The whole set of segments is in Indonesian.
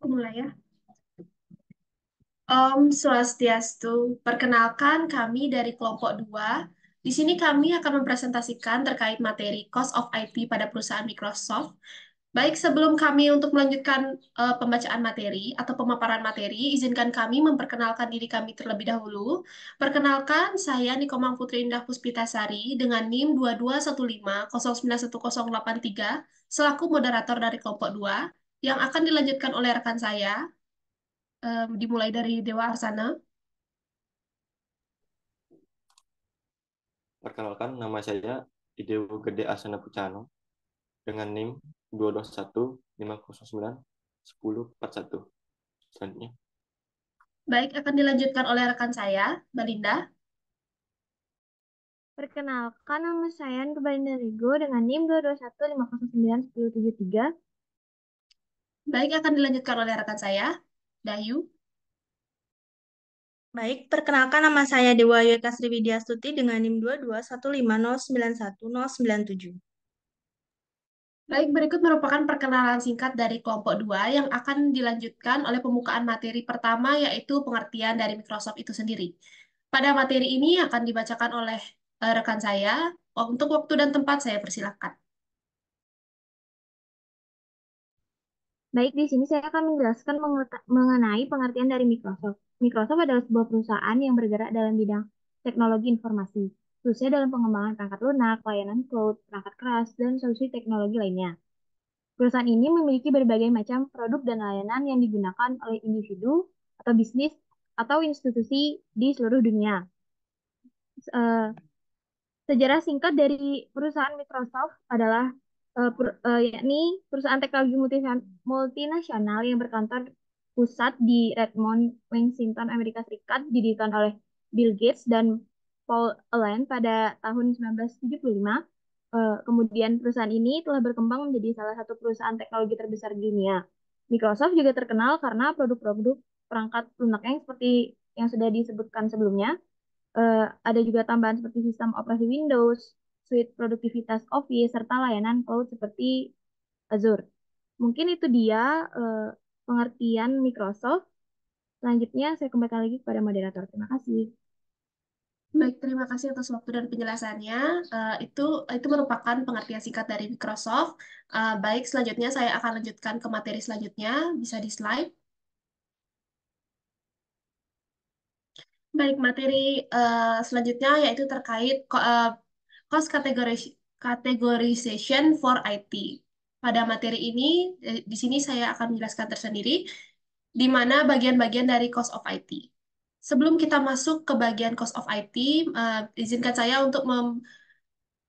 Aku mulai ya. Om Swastiastu. Perkenalkan kami dari kelompok 2. Di sini kami akan mempresentasikan terkait materi Cost of IT pada perusahaan Microsoft. Baik, sebelum kami untuk melanjutkan pembacaan materi atau pemaparan materi, izinkan kami memperkenalkan diri kami terlebih dahulu. Perkenalkan, saya Nikomang Putri Indah Puspitasari dengan NIM 2215091083 selaku moderator dari kelompok 2 yang akan dilanjutkan oleh rekan saya, dimulai dari Dewa Arsana. Perkenalkan, nama saya Idewo Gede Asana Pucano dengan NIM 22150911041. Selanjutnya, Baik, akan dilanjutkan oleh rekan saya, Balinda. Perkenalkan, nama saya Nubalinda Rigo dengan NIM 22150911073. Baik, akan dilanjutkan oleh rekan saya, Dayu. Baik, perkenalkan nama saya Dewa Yeka Sriwidyastuti dengan NIM 22150911097. Baik, berikut merupakan perkenalan singkat dari kelompok 2 yang akan dilanjutkan oleh pembukaan materi pertama, yaitu pengertian dari Microsoft itu sendiri. Pada materi ini akan dibacakan oleh rekan saya. Untuk waktu dan tempat saya persilahkan. Baik, di sini saya akan menjelaskan mengenai pengertian dari Microsoft. Microsoft adalah sebuah perusahaan yang bergerak dalam bidang teknologi informasi, khususnya dalam pengembangan perangkat lunak, layanan cloud, perangkat keras, dan solusi teknologi lainnya. Perusahaan ini memiliki berbagai macam produk dan layanan yang digunakan oleh individu atau bisnis atau institusi di seluruh dunia. Eh, Sejarah singkat dari perusahaan Microsoft adalah yakni perusahaan teknologi multinasional yang berkantor pusat di Redmond, Washington, Amerika Serikat, didirikan oleh Bill Gates dan Paul Allen pada tahun 1975. Kemudian perusahaan ini telah berkembang menjadi salah satu perusahaan teknologi terbesar di dunia. Microsoft juga terkenal karena produk-produk perangkat lunaknya yang seperti yang sudah disebutkan sebelumnya. Ada juga tambahan seperti sistem operasi Windows, suite produktivitas Office, serta layanan cloud seperti Azure. Mungkin itu dia eh, pengertian Microsoft. Selanjutnya saya kembalikan lagi kepada moderator. Terima kasih. Baik, terima kasih atas waktu dan penjelasannya. Itu merupakan pengertian singkat dari Microsoft. Baik, selanjutnya saya akan lanjutkan ke materi selanjutnya. Bisa di slide. Baik, materi selanjutnya yaitu terkait cost categorization for IT. Pada materi ini, di sini saya akan menjelaskan tersendiri di mana bagian-bagian dari cost of IT. Sebelum kita masuk ke bagian cost of IT, izinkan saya untuk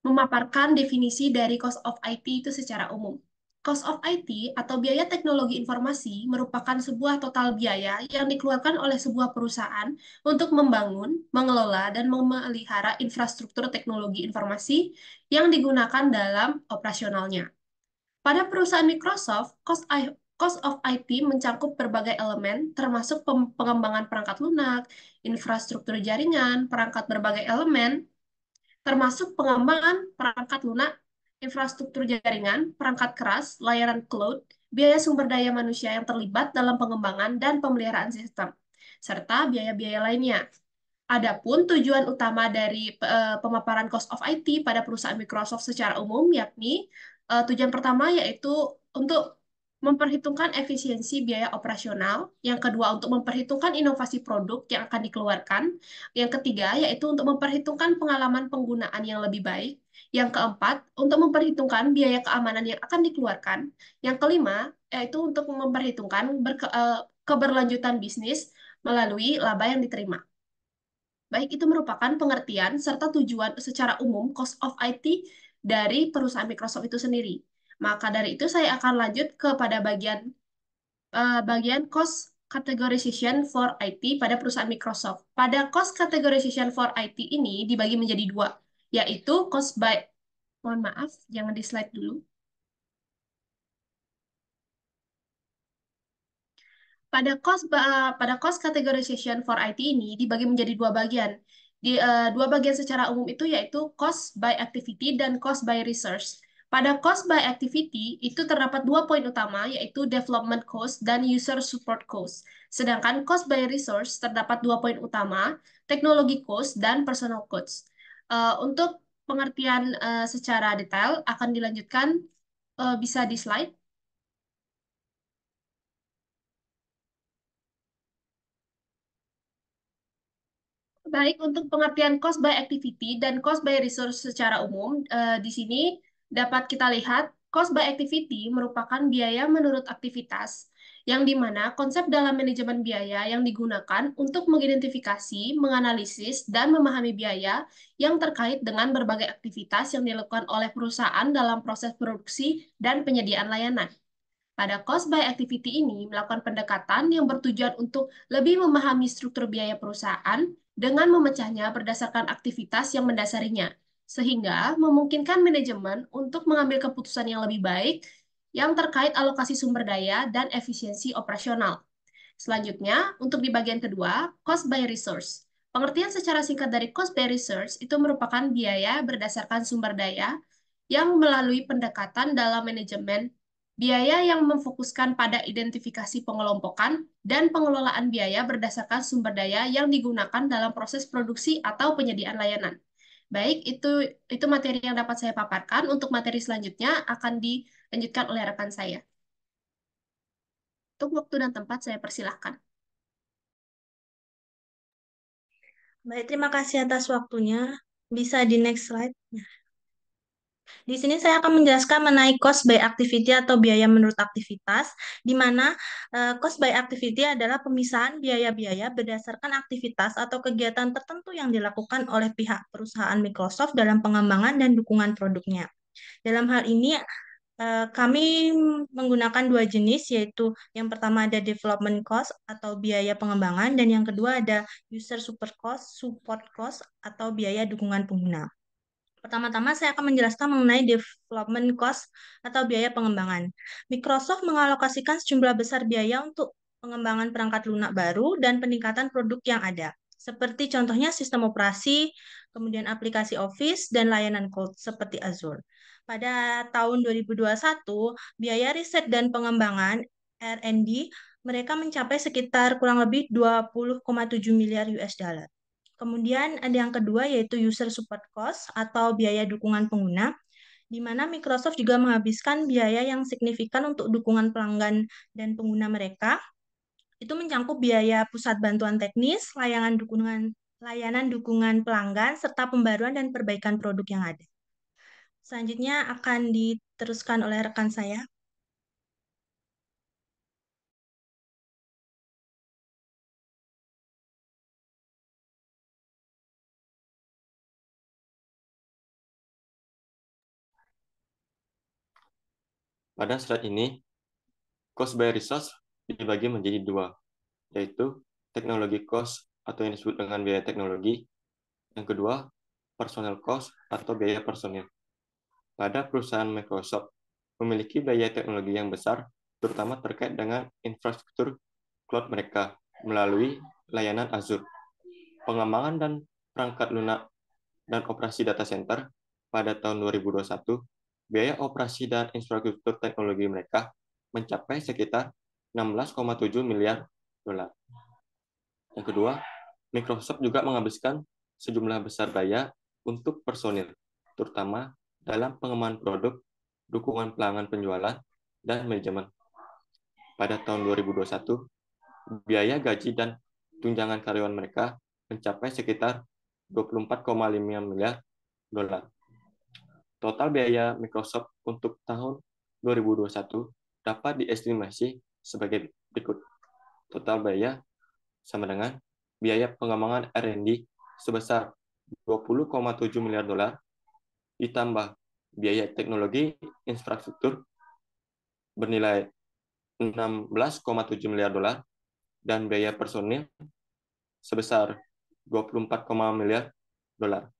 memaparkan definisi dari cost of IT itu secara umum. Cost of IT atau biaya teknologi informasi merupakan sebuah total biaya yang dikeluarkan oleh sebuah perusahaan untuk membangun, mengelola, dan memelihara infrastruktur teknologi informasi yang digunakan dalam operasionalnya. Pada perusahaan Microsoft, cost of IT mencakup berbagai elemen, termasuk pengembangan perangkat lunak, infrastruktur jaringan, perangkat berbagai elemen, termasuk pengembangan perangkat lunak, infrastruktur jaringan, perangkat keras, layanan cloud, biaya sumber daya manusia yang terlibat dalam pengembangan dan pemeliharaan sistem, serta biaya-biaya lainnya. Adapun tujuan utama dari pemaparan cost of IT pada perusahaan Microsoft secara umum, yakni tujuan pertama yaitu untuk memperhitungkan efisiensi biaya operasional, yang kedua untuk memperhitungkan inovasi produk yang akan dikeluarkan, yang ketiga yaitu untuk memperhitungkan pengalaman penggunaan yang lebih baik, yang keempat untuk memperhitungkan biaya keamanan yang akan dikeluarkan, yang kelima yaitu untuk memperhitungkan keberlanjutan bisnis melalui laba yang diterima. Baik, itu merupakan pengertian serta tujuan secara umum cost of IT dari perusahaan Microsoft itu sendiri. Maka dari itu saya akan lanjut kepada bagian cost categorization for IT pada perusahaan Microsoft. Pada cost categorization for IT ini dibagi menjadi dua, yaitu cost by, mohon maaf, jangan di slide dulu. Pada cost categorization for IT ini dibagi menjadi dua bagian. Dua bagian secara umum itu yaitu cost by activity dan cost by resource. Pada cost by activity, itu terdapat dua poin utama, yaitu development cost dan user support cost. Sedangkan cost by resource terdapat dua poin utama, teknologi cost dan personal cost. Untuk pengertian secara detail akan dilanjutkan bisa di slide. Baik, untuk pengertian cost by activity dan cost by resource secara umum, di sini dapat kita lihat cost by activity merupakan biaya menurut aktivitas, yang dimana konsep dalam manajemen biaya yang digunakan untuk mengidentifikasi, menganalisis, dan memahami biaya yang terkait dengan berbagai aktivitas yang dilakukan oleh perusahaan dalam proses produksi dan penyediaan layanan. Pada cost by activity ini melakukan pendekatan yang bertujuan untuk lebih memahami struktur biaya perusahaan dengan memecahnya berdasarkan aktivitas yang mendasarinya, sehingga memungkinkan manajemen untuk mengambil keputusan yang lebih baik yang terkait alokasi sumber daya dan efisiensi operasional. Selanjutnya, untuk di bagian kedua, cost by resource. Pengertian secara singkat dari cost by resource itu merupakan biaya berdasarkan sumber daya yang melalui pendekatan dalam manajemen, biaya yang memfokuskan pada identifikasi pengelompokan dan pengelolaan biaya berdasarkan sumber daya yang digunakan dalam proses produksi atau penyediaan layanan. Baik, itu materi yang dapat saya paparkan. Untuk materi selanjutnya akan dilanjutkan oleh rekan saya. Untuk waktu dan tempat saya persilahkan. Baik, terima kasih atas waktunya. Bisa di next slide. Di sini saya akan menjelaskan mengenai cost by activity atau biaya menurut aktivitas, di mana cost by activity adalah pemisahan biaya-biaya berdasarkan aktivitas atau kegiatan tertentu yang dilakukan oleh pihak perusahaan Microsoft dalam pengembangan dan dukungan produknya. Dalam hal ini, kami menggunakan dua jenis, yaitu yang pertama ada development cost atau biaya pengembangan, dan yang kedua ada user support cost atau biaya dukungan pengguna. Pertama-tama saya akan menjelaskan mengenai development cost atau biaya pengembangan. Microsoft mengalokasikan sejumlah besar biaya untuk pengembangan perangkat lunak baru dan peningkatan produk yang ada. Seperti contohnya sistem operasi, kemudian aplikasi Office, dan layanan cloud seperti Azure. Pada tahun 2021, biaya riset dan pengembangan R&D mereka mencapai sekitar kurang lebih 20,7 miliar US dollar. Kemudian ada yang kedua yaitu user support cost atau biaya dukungan pengguna, di mana Microsoft juga menghabiskan biaya yang signifikan untuk dukungan pelanggan dan pengguna mereka. Itu mencakup biaya pusat bantuan teknis, layanan dukungan pelanggan, serta pembaruan dan perbaikan produk yang ada. Selanjutnya akan diteruskan oleh rekan saya. Pada slide ini, cost by resource dibagi menjadi dua, yaitu teknologi cost atau yang disebut dengan biaya teknologi. Yang kedua, personal cost atau biaya personil. Pada perusahaan Microsoft memiliki biaya teknologi yang besar, terutama terkait dengan infrastruktur cloud mereka melalui layanan Azure. Pengembangan dan perangkat lunak dan operasi data center pada tahun 2021, biaya operasi dan infrastruktur teknologi mereka mencapai sekitar 16,7 miliar dolar. Yang kedua, Microsoft juga menghabiskan sejumlah besar biaya untuk personil, terutama dalam pengembangan produk, dukungan pelanggan penjualan, dan manajemen. Pada tahun 2021, biaya gaji dan tunjangan karyawan mereka mencapai sekitar 24,5 miliar dolar. Total biaya Microsoft untuk tahun 2021 dapat diestimasi sebagai berikut. Total biaya sama dengan biaya pengembangan R&D sebesar 20,7 miliar dolar ditambah biaya teknologi infrastruktur bernilai 16,7 miliar dolar dan biaya personil sebesar 24, miliar dolar.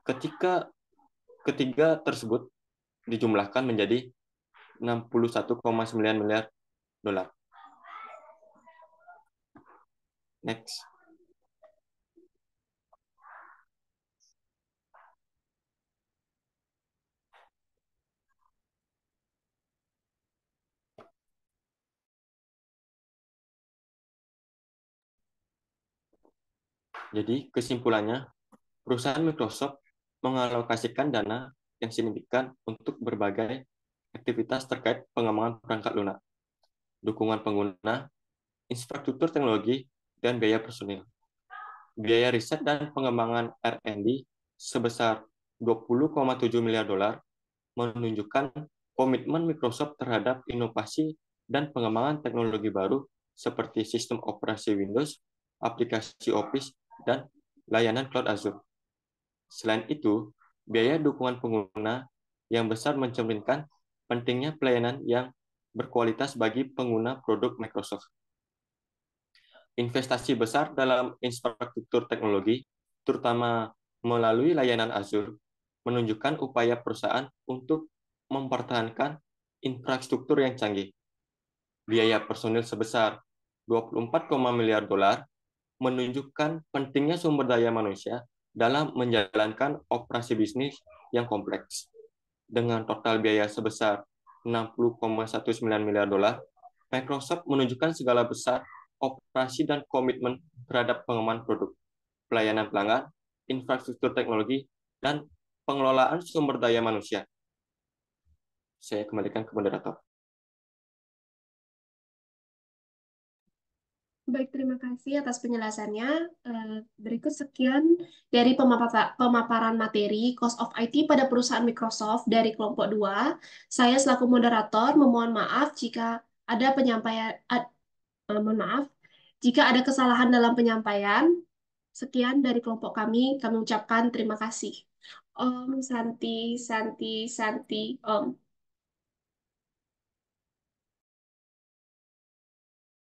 Ketika ketiga tersebut dijumlahkan menjadi 61,9 miliar dolar. Next. Jadi, kesimpulannya, perusahaan Microsoft mengalokasikan dana yang signifikan untuk berbagai aktivitas terkait pengembangan perangkat lunak, dukungan pengguna, infrastruktur teknologi, dan biaya personil. Biaya riset dan pengembangan R&D sebesar 20,7 miliar dolar menunjukkan komitmen Microsoft terhadap inovasi dan pengembangan teknologi baru seperti sistem operasi Windows, aplikasi Office, dan layanan cloud Azure. Selain itu, biaya dukungan pengguna yang besar mencerminkan pentingnya pelayanan yang berkualitas bagi pengguna produk Microsoft. Investasi besar dalam infrastruktur teknologi, terutama melalui layanan Azure, menunjukkan upaya perusahaan untuk mempertahankan infrastruktur yang canggih. Biaya personil sebesar 24, miliar dolar menunjukkan pentingnya sumber daya manusia dalam menjalankan operasi bisnis yang kompleks. Dengan total biaya sebesar 60,19 miliar dolar, Microsoft menunjukkan segala besar operasi dan komitmen terhadap pengembangan produk, pelayanan pelanggan, infrastruktur teknologi, dan pengelolaan sumber daya manusia. Saya kembalikan ke moderator. Baik, terima kasih atas penjelasannya. Berikut sekian dari pemaparan materi Cost of IT pada perusahaan Microsoft dari kelompok 2. Saya selaku moderator memohon maaf jika ada mohon maaf jika ada kesalahan dalam penyampaian. Sekian dari kelompok kami ucapkan terima kasih. Om Santi, Santi, Santi, Om.